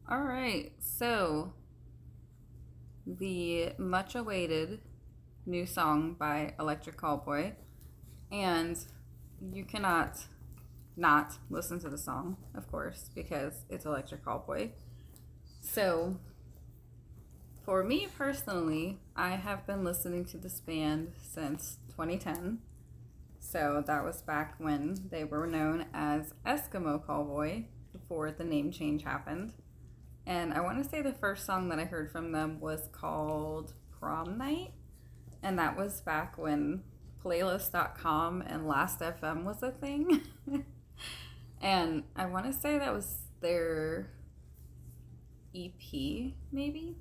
All right, so the much awaited new song by Electric Callboy, and you cannot not listen to the song, of course, because it's Electric Callboy. So, for me personally, I have been listening to this band since 2010. So, that was back when they were known as Eskimo Callboy before the name change happened. And I want to say the first song that I heard from them was called Prom Night. And that was back when playlist.com and last.fm was a thing. And I want to say that was their EP, maybe.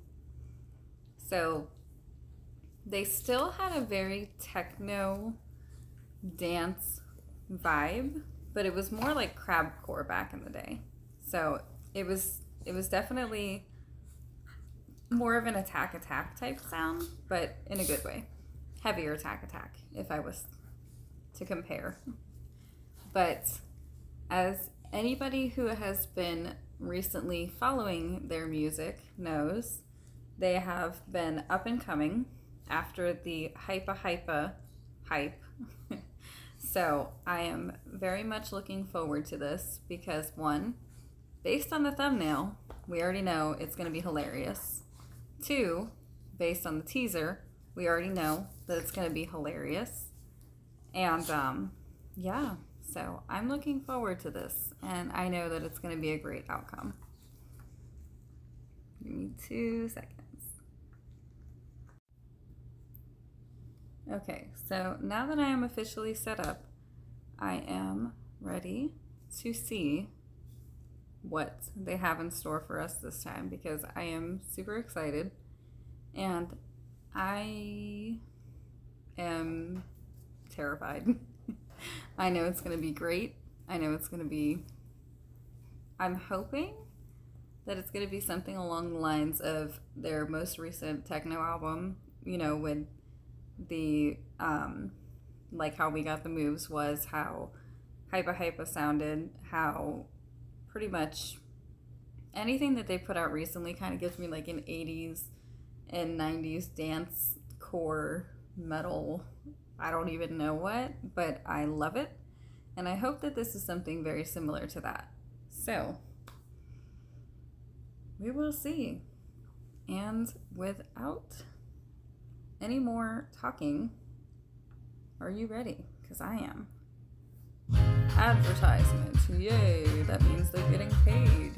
So they still had a very techno dance vibe, but it was more like crabcore back in the day. So it was definitely more of an attack type sound, but in a good way. Heavier attack if I was to compare. But as anybody who has been recently following their music knows, they have been up and coming after the hype. So I am very much looking forward to this because, one, based on the thumbnail, we already know it's going to be hilarious. Two, based on the teaser, we already know that it's going to be hilarious. And yeah, so I'm looking forward to this, and I know that it's going to be a great outcome. Give me 2 seconds. Okay, so now that I am officially set up, I am ready to see what they have in store for us this time because I am super excited and I am terrified. I know it's going to be great. I know it's going to be, I'm hoping that it's going to be something along the lines of their most recent techno album, you know, with the like how We Got the Moves was, how hypa sounded, how pretty much anything that they put out recently kind of gives me like an 80s and 90s dance core metal, I don't even know what, but I love it, and I hope that this is something very similar to that. So we will see. And without any more talking, are you ready? Because I am. Advertisement. Yay, that means they're getting paid.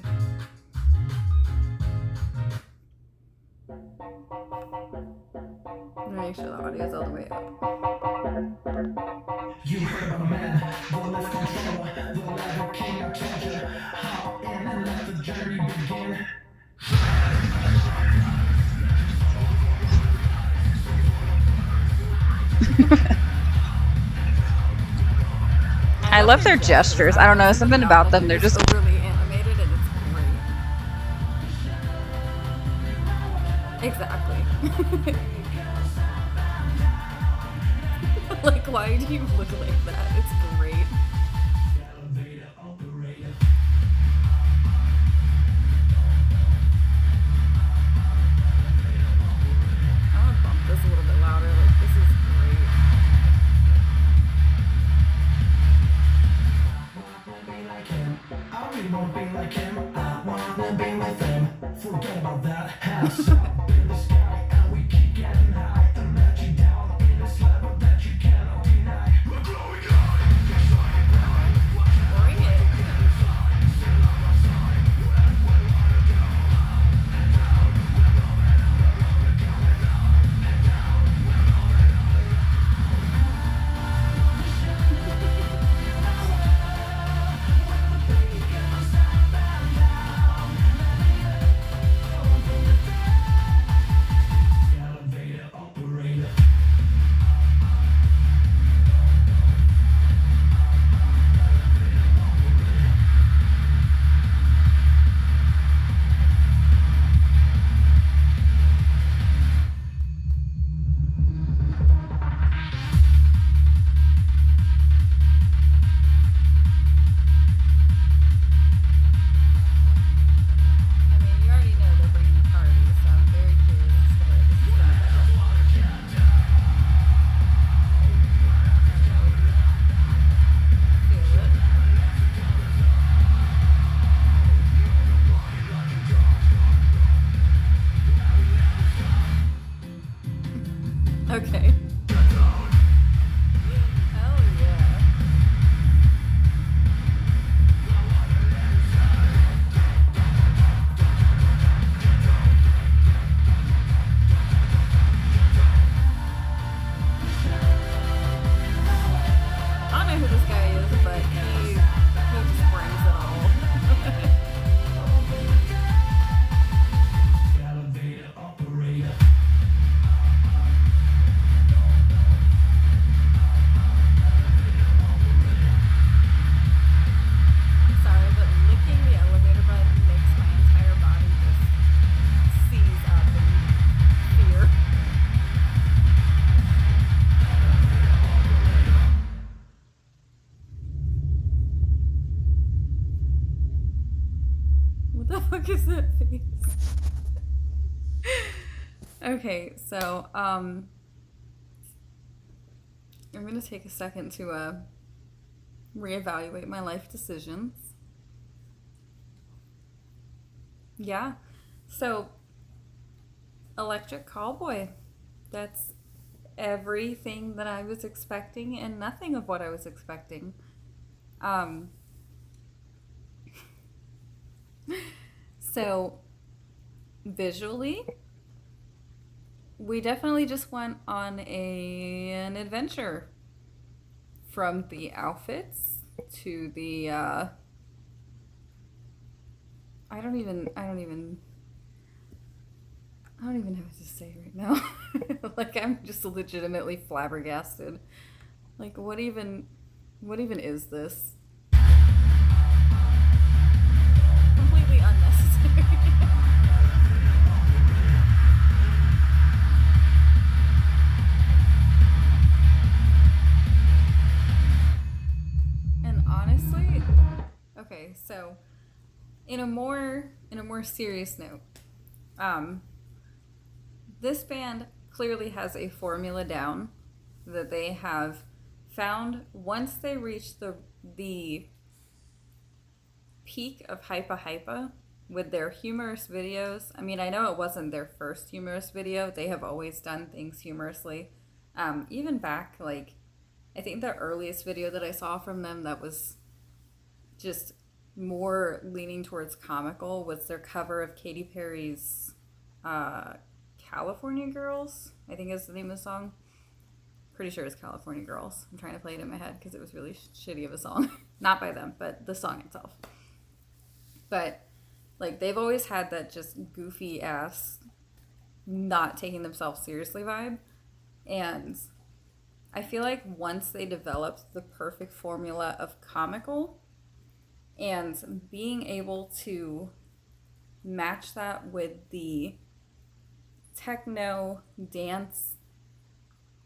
Make sure the audio is all the way up. You heard about a man, the life controller, the level king of treasure. Hop in and let the journey begin. I love their gestures. I don't know, something about them. They're just overly animated and it's great. Exactly. Like, why do you look like that? It's great. I'm gonna bump this a little bit louder. Like, this is great. I really wanna be like him. I wanna be like them. Forget about that. House up in the sky, and we keep getting high. And let you down in this level that you cannot deny. We're growing high. Okay. Hell yeah. I don't know who this guy is, but he just brings it all. Elevator operator. Sorry, but licking the elevator button makes my entire body just seize up in fear. What the fuck is that face? Okay, so I'm gonna take a second to reevaluate my life decisions. Yeah, so Electric Callboy. That's everything that I was expecting and nothing of what I was expecting. Um, so visually, we definitely just went on an adventure from the outfits to the I don't even know what to say right now. Like I'm just legitimately flabbergasted. Like what even is this? Completely unnecessary. And honestly, okay, so in a more serious note, um, this band clearly has a formula down that they have found once they reach the peak of hypa hypa with their humorous videos. I mean, I know it wasn't their first humorous video. They have always done things humorously. Even back, like, I think the earliest video that I saw from them that was just more leaning towards comical was their cover of Katy Perry's uh, California Girls, I think is the name of the song. Pretty sure it's California Girls. I'm trying to play it in my head because it was really shitty of a song. Not by them, but the song itself. But, like, they've always had that just goofy ass, not taking themselves seriously vibe. And I feel like once they developed the perfect formula of comical and being able to match that with the techno dance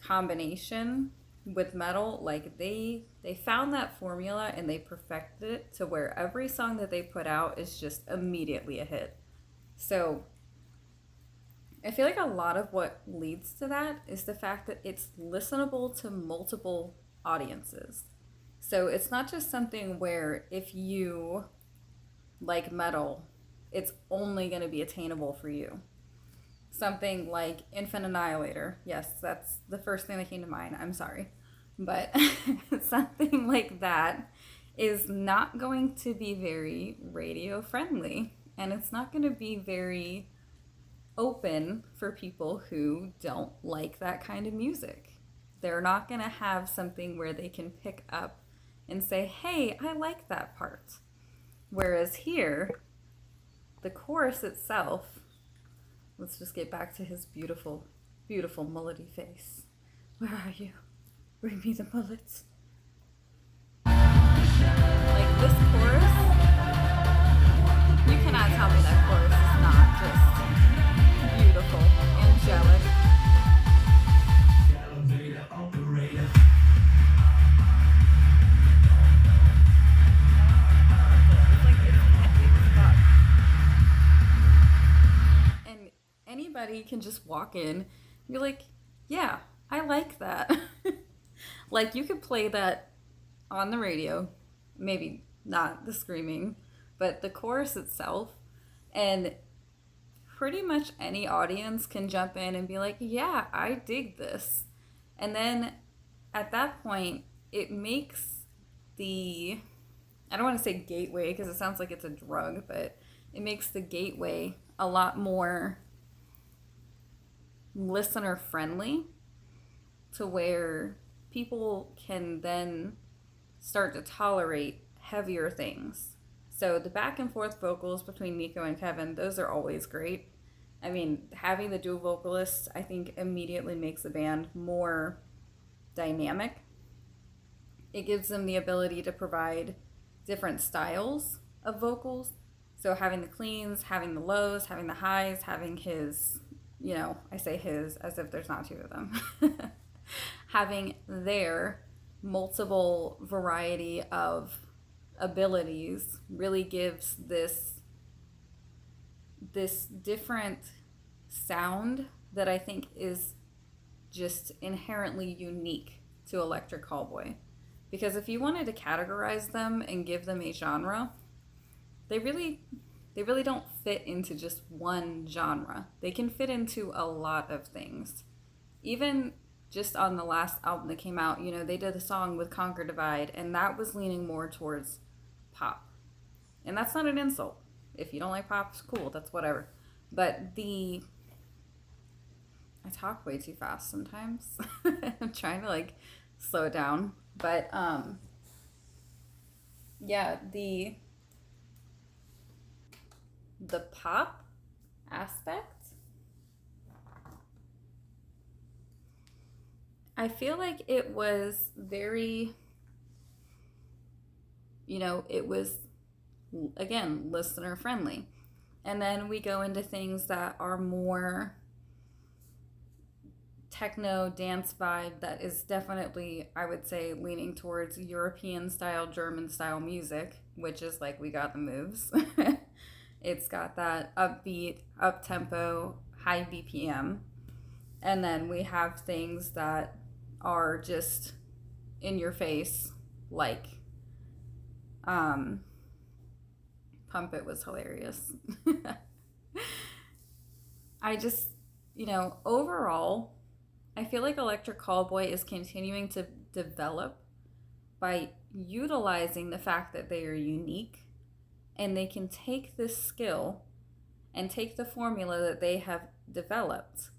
combination with metal, like they found that formula and they perfected it to where every song that they put out is just immediately a hit. So I feel like a lot of what leads to that is the fact that it's listenable to multiple audiences. So it's not just something where if you like metal, it's only going to be attainable for you. Something like Infant Annihilator. Yes, that's the first thing that came to mind. I'm sorry. But something like that is not going to be very radio friendly. And it's not going to be very open for people who don't like that kind of music. They're not going to have something where they can pick up and say, hey, I like that part. Whereas here, the chorus itself, let's just get back to his beautiful, beautiful mullety face. Where are you? Bring me the mullets. Like this chorus, you cannot tell me that chorus is not just beautiful, angelic. Elevator operator. It's like it's epic as fuck. And anybody can just walk in and be like, yeah, I like that. Like you could play that on the radio, maybe not the screaming, but the chorus itself, and pretty much any audience can jump in and be like, yeah, I dig this. And then at that point, it makes the, I don't want to say gateway because it sounds like it's a drug, but it makes the gateway a lot more listener friendly to where people can then start to tolerate heavier things. So the back and forth vocals between Nico and Kevin, those are always great. I mean, having the dual vocalists, I think, immediately makes the band more dynamic. It gives them the ability to provide different styles of vocals. So having the cleans, having the lows, having the highs, having his, I say his as if there's not two of them. Having their multiple variety of abilities really gives this different sound that I think is just inherently unique to Electric Callboy. Because if you wanted to categorize them and give them a genre, they really don't fit into just one genre. They can fit into a lot of things. Even just on the last album that came out, they did a song with Conquer Divide, and that was leaning more towards pop. And that's not an insult. If you don't like pop, it's cool, that's whatever. But I talk way too fast sometimes. I'm trying to slow it down. But yeah, the pop aspect, I feel like it was very, it was, again, listener friendly. And then we go into things that are more techno dance vibe that is definitely, I would say, leaning towards European style, German style music, which is like We Got the Moves. It's got that upbeat, up-tempo, high BPM. And then we have things that are just in your face, like Pump It was hilarious. I just, overall, I feel like Electric Callboy is continuing to develop by utilizing the fact that they are unique and they can take this skill and take the formula that they have developed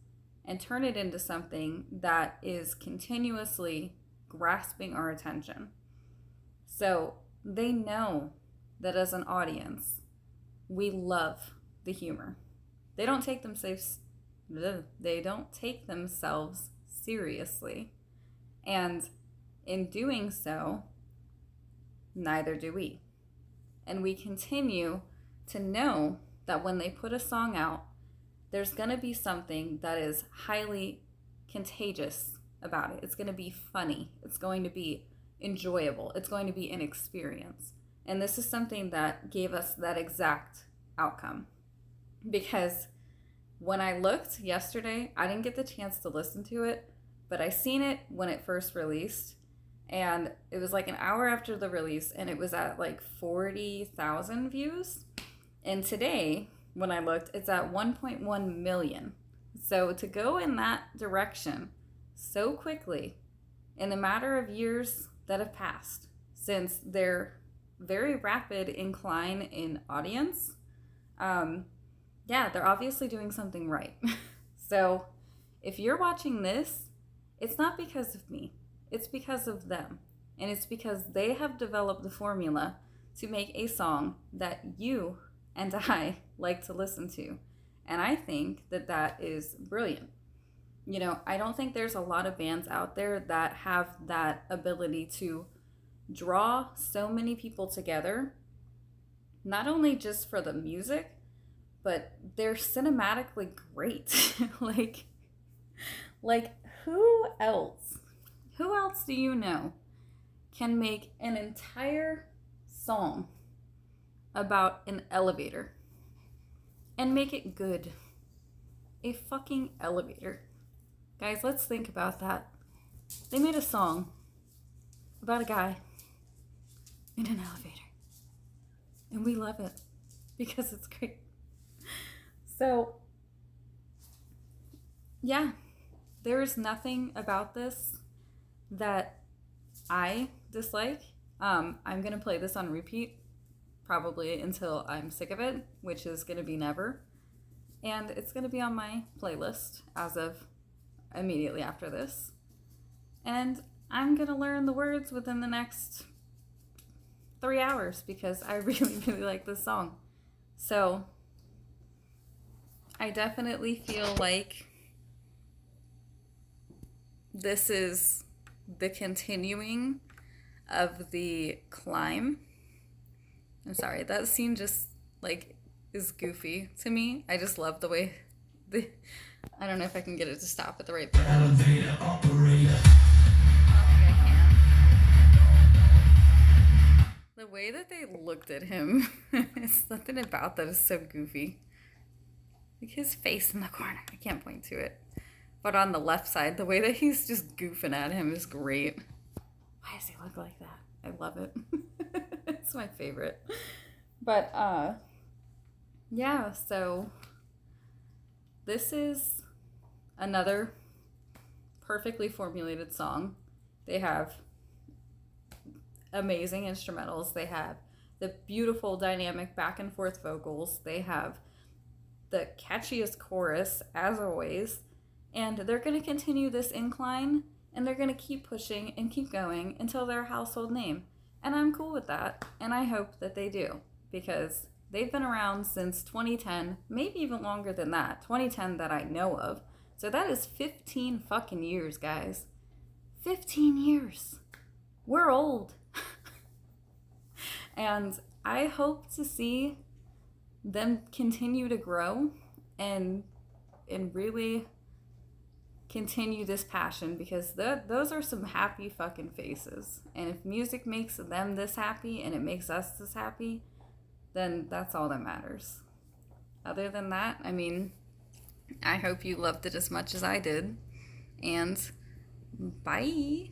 and turn it into something that is continuously grasping our attention. So they know that as an audience, we love the humor. They don't take themselves seriously. And in doing so, neither do we. And we continue to know that when they put a song out, there's going to be something that is highly contagious about it. It's going to be funny. It's going to be enjoyable. It's going to be an experience. And this is something that gave us that exact outcome. Because when I looked yesterday, I didn't get the chance to listen to it, but I seen it when it first released. And it was like an hour after the release, and it was at 40,000 views. And today, when I looked, it's at 1.1 million. So to go in that direction so quickly in the matter of years that have passed since their very rapid incline in audience, they're obviously doing something right. So if you're watching this, it's not because of me. It's because of them. And it's because they have developed the formula to make a song that you and I like to listen to. And I think that that is brilliant. I don't think there's a lot of bands out there that have that ability to draw so many people together, not only just for the music, but they're cinematically great. like who else do you know can make an entire song about an elevator and make it good? A fucking elevator. Guys, let's think about that. They made a song about a guy in an elevator, and we love it because it's great. So yeah, there's nothing about this that I dislike. I'm gonna play this on repeat probably until I'm sick of it, which is gonna be never. And it's gonna be on my playlist as of immediately after this. And I'm gonna learn the words within the next 3 hours because I really, really like this song. So I definitely feel like this is the continuing of the climb. I'm sorry, that scene just like is goofy to me. I just love the way the I don't know if I can get it to stop at the right point. Elevator operator. I think I can. The way that they looked at him, something about that is so goofy. Like his face in the corner. I can't point to it. But on the left side, the way that he's just goofing at him is great. Why does he look like that? I love it. It's my favorite. But yeah, so this is another perfectly formulated song. They have amazing instrumentals. They have the beautiful dynamic back and forth vocals. They have the catchiest chorus as always. And they're going to continue this incline and they're going to keep pushing and keep going until they're a household name. And I'm cool with that. And I hope that they do because they've been around since 2010, maybe even longer than that. 2010 that I know of. So that is 15 fucking years, guys. 15 years. We're old. And I hope to see them continue to grow and really continue this passion because those are some happy fucking faces. And if music makes them this happy and it makes us this happy, then that's all that matters. Other than that, I mean, I hope you loved it as much as I did. And bye.